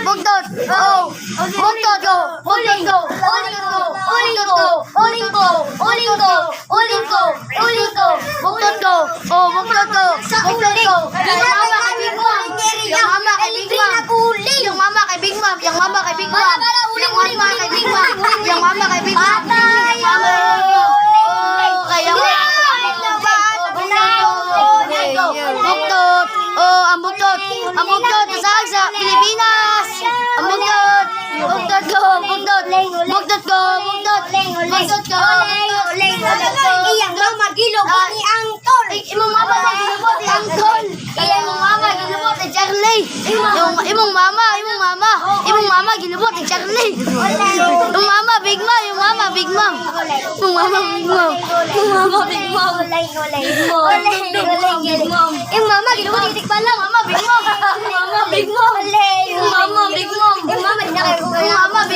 Bugtot. Oh. Bugtot ko. Uling ko. Bugtot ko. Oh, bugtot ko. Yung mama kay Big Mom. Yung mama kay Big Mom. Yung mama kay Big Mom. Yung mama kay Big Mom. Yung mama kay Big Mom. Oh, kaya bugtot. Oh, ang bugtot. Ang bugtot nasaan sa Pilipinas. Ang bugtot. Bugtot ko. Bugtot. Bugtot ko. Bugtot. Bugtot ko. Iyang mama gilubot ni Angtol. Imong mama gilubot ni Angtol. Imong mama gilubot ni Charlie. Imong mama gilubot ni Charlie. Yung mama Big Mom. Yung mama Big Mom. Yung mama Big Mom. Yung mama Big Mom. Yung mama gilubot ni Tikpala. Mama Big Mom. Mama Big Mom. Yung mama Big Mom. Yung mama Big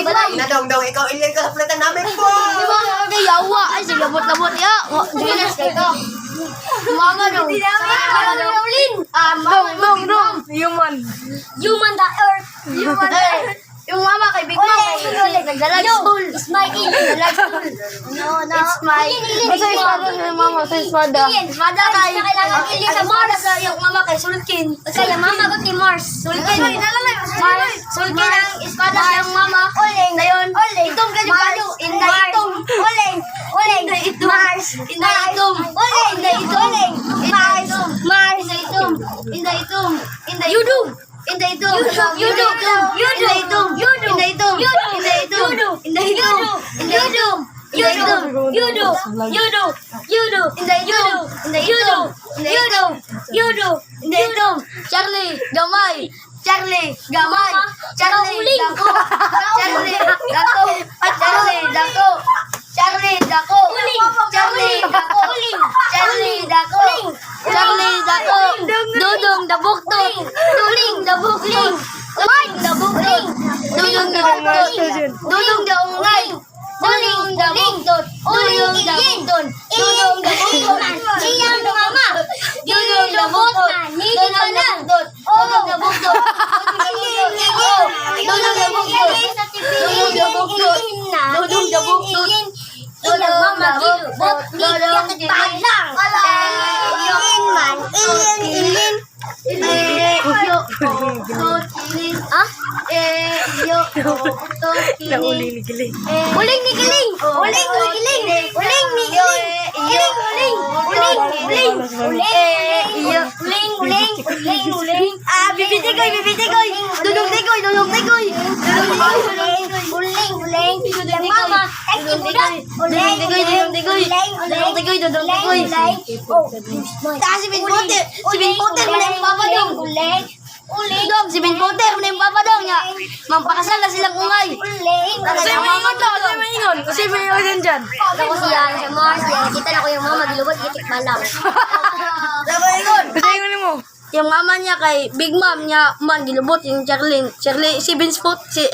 Mom. Nadong-dong, ikaw ilin ka sa platan namin po. Yung mama kay Yawa. Ay, sige, labot-labot ya. Dinas kay ka. Mama dong. Dong. Human the earth. Yung mama kay Big Mom. Nagdalag school. Ismail. Nagdalag school. It's my... Sa espada ng mama. Sa espada. Espada kay... Yung mama kay Sulkin. Kaya mama ko ni Mars. Sulkin ang espada ng mama. Ngayon. Itom ka di Inday itom. Inday itom. Inday itom. Inday itom. Yudu. Inday itom. Charlie, gamay. Charlie, dako. Dudong, dabuktot. Dudong, daungay. Dudong, dabuktot. Iyang mama. Dudong, dabuktot. Uling ni Giling. Bibitikoy. Dudong tikoy. Taas si Binpoter. Muna yung papa dong. Dong, si Binpoter. Muna yung papa dong. Mampakasal na silang ungay. Kasi may ingon dyan. Ako siya sa Mars. Nakita na ko yung mama. Gilubot, gitik malang. Yung mama niya kay Big Mom niya man gilubot yung Charlie si Spotter.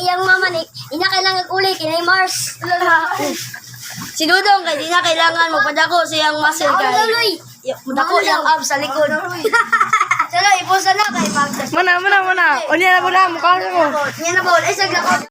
Iyang mama ni ina kailangan uli kinay Mars. Si Dudong kay di na kailangan magpadako siyang muscle kay dako yung abs sa likod. Sana ipusa na kay Mag. Mana. Onya na po na, mukha mo. Yan na po, ay sagla ko.